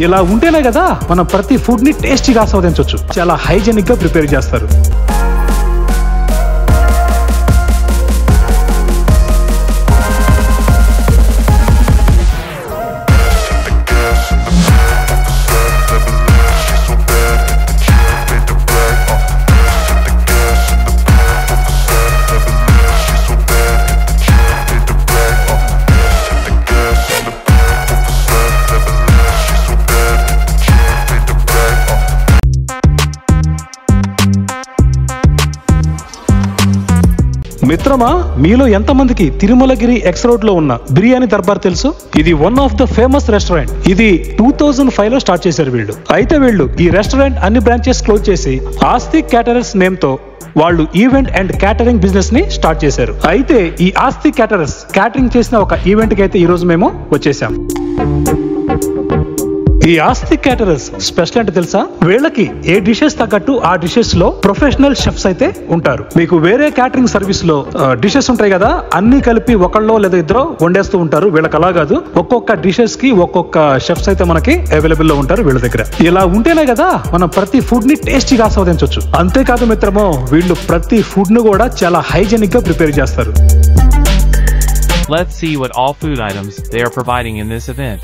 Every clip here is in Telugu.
ఇలా ఉంటేనే కదా మనం ప్రతి ఫుడ్ ని టేస్టీగా ఆస్వాదించవచ్చు. చాలా హైజెనిక్ గా ప్రిపేర్ చేస్తారు. మిత్రమా, మీలో ఎంతమందికి తిరుమలగిరి ఎక్స్ రోడ్ లో ఉన్న బిర్యానీ దర్బార్ తెలుసు? ఇది one of the famous restaurant. ఇది 2005 లో స్టార్ట్ చేశారు వీళ్ళు. అయితే వీళ్ళు ఈ రెస్టారెంట్ అన్ని బ్రాంచెస్ క్లోజ్ చేసి ఆస్తిక్ క్యాటరర్స్ నేమ్ తో వాళ్ళు ఈవెంట్ అండ్ క్యాటరింగ్ బిజినెస్ ని స్టార్ట్ చేశారు. అయితే ఈ ఆస్తిక్ క్యాటరర్స్ క్యాటరింగ్ చేసిన ఒక ఈవెంట్ కి అయితే ఈ రోజు మేము వచ్చేసాం. ఈ ఆస్తిక్ క్యాటరర్స్ స్పెషల్ అంటే తెలుసా? వీళ్ళకి ఏ డిషెస్ తగ్గట్టు ఆ డిషెస్ లో ప్రొఫెషనల్ షెఫ్స్ అయితే ఉంటారు. మీకు వేరే క్యాటరింగ్ సర్వీస్ లో డిషెస్ ఉంటాయి కదా, అన్ని కలిపి ఒకళ్ళో లేదా ఇద్దరు వండేస్తూ ఉంటారు. వీళ్ళకి అలా కాదు, ఒక్కొక్క డిషెస్ కి ఒక్కొక్క షెఫ్స్ అయితే మనకి అవైలబుల్ లో ఉంటారు వీళ్ళ దగ్గర. ఇలా ఉంటేనే కదా మనం ప్రతి ఫుడ్ ని టేస్టీగా ఆస్వాదించవచ్చు. అంతేకాదు మిత్రమో, వీళ్ళు ప్రతి ఫుడ్ ను కూడా చాలా హైజెనిక్ గా ప్రిపేర్ చేస్తారు. Let's see what all food items they are providing in this event.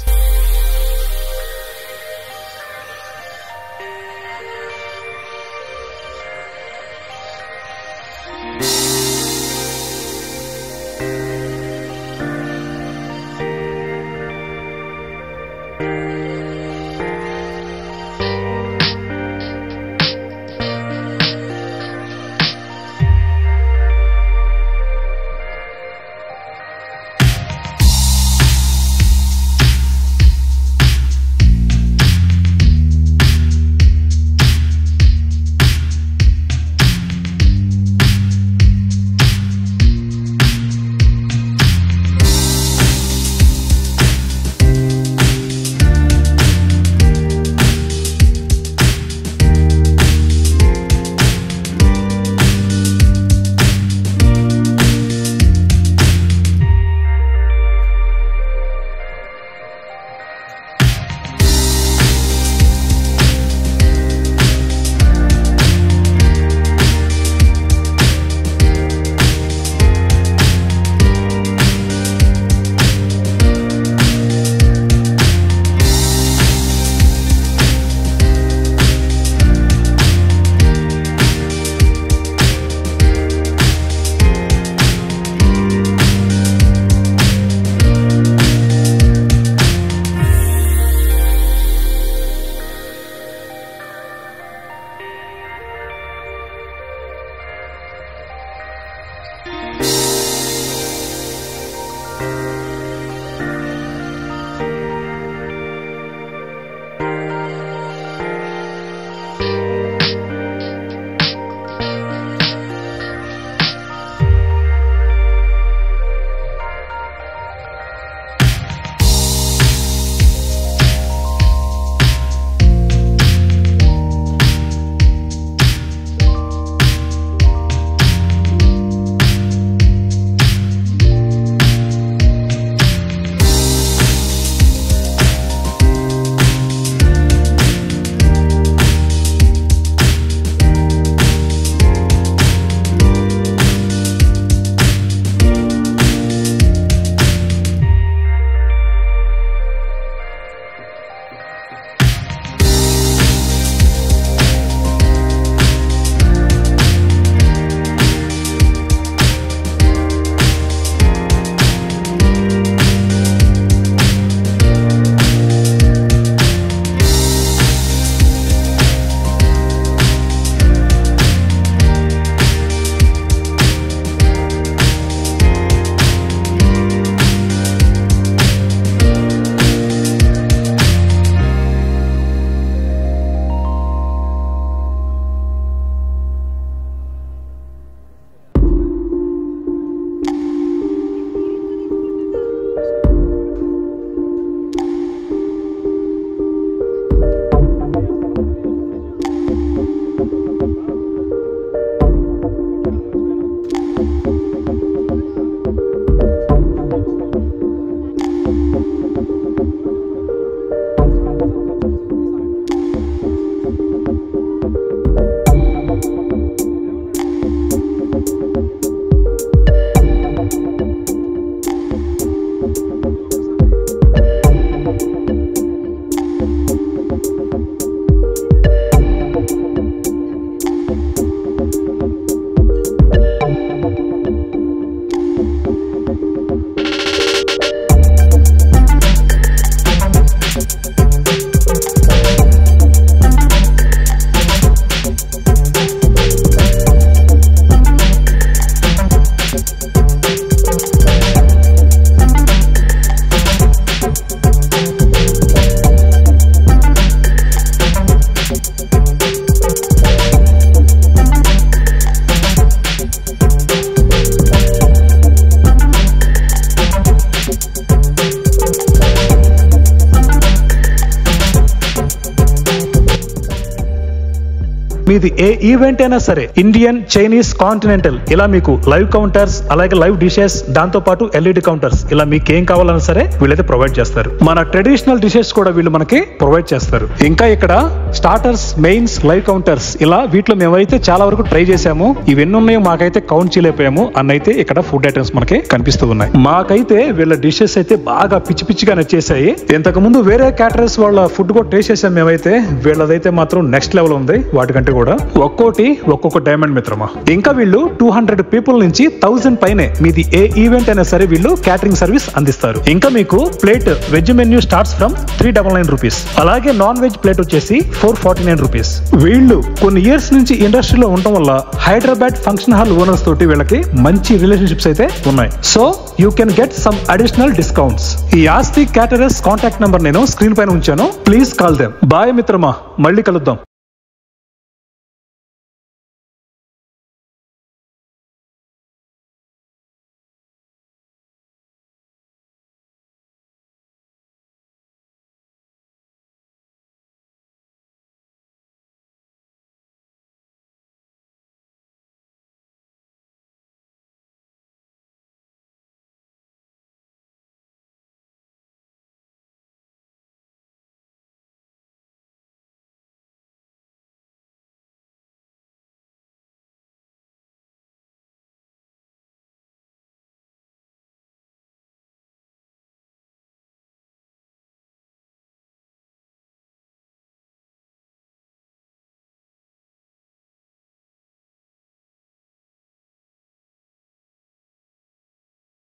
మీది ఏ ఈవెంట్ అయినా సరే, ఇండియన్, చైనీస్, కాంటినెంటల్, ఇలా మీకు లైవ్ కౌంటర్స్, అలాగే లైవ్ డిషెస్, దాంతో పాటు ఎల్ఈడి కౌంటర్స్, ఇలా మీకు ఏం కావాలన్నా సరే వీళ్ళైతే ప్రొవైడ్ చేస్తారు. మన ట్రెడిషనల్ డిషెస్ కూడా వీళ్ళు మనకి ప్రొవైడ్ చేస్తారు. ఇంకా ఇక్కడ స్టార్టర్స్, మెయిన్స్, లైవ్ కౌంటర్స్, ఇలా వీటిలో మేమైతే చాలా వరకు ట్రై చేసాము. ఇవన్నీ ఉన్నాయో మాకైతే కౌంట్ చేయలేకపోయాము అన్నైతే ఇక్కడ ఫుడ్ ఐటమ్స్ మనకి కనిపిస్తూ ఉన్నాయి. మాకైతే వీళ్ళ డిషెస్ అయితే బాగా పిచ్చి పిచ్చిగా నచ్చేసాయి. ఇంతకు ముందు వేరే క్యాటరర్స్ వాళ్ళ ఫుడ్ కూడా టేస్ట్ చేసాం మేమైతే. వీళ్ళదైతే మాత్రం నెక్స్ట్ లెవెల్ ఉంది వాటికంటే కూడా. ఒక్కొక్క డైమండ్ మిత్రమా. ఇంకా వీళ్ళు 200 పీపుల్ నుంచి 1000 పైనే మీది ఏ ఈవెంట్ అయినా సరే వీళ్ళు క్యాటరింగ్ సర్వీస్ అందిస్తారు. ఇంకా మీకు plate veg menu starts from 399 rupees. అలాగే నాన్ వెజ్ ప్లేట్ వచ్చేసి 449 రూపీస్. వీళ్ళు కొన్ని ఇయర్స్ నుంచి ఇండస్ట్రీలో ఉండటం వల్ల హైదరాబాద్ ఫంక్షన్ హాల్ ఓనర్స్ తోటి వీళ్ళకి మంచి రిలేషన్షిప్స్ అయితే ఉన్నాయి. So you can get some additional discounts. ఈ ఆస్తి క్యాటరర్స్ కాంటాక్ట్ నెంబర్ నేను స్క్రీన్ పైన ఉంచాను. Please call them. బాయ్ మిత్రమా, మళ్ళీ కలుద్దాం.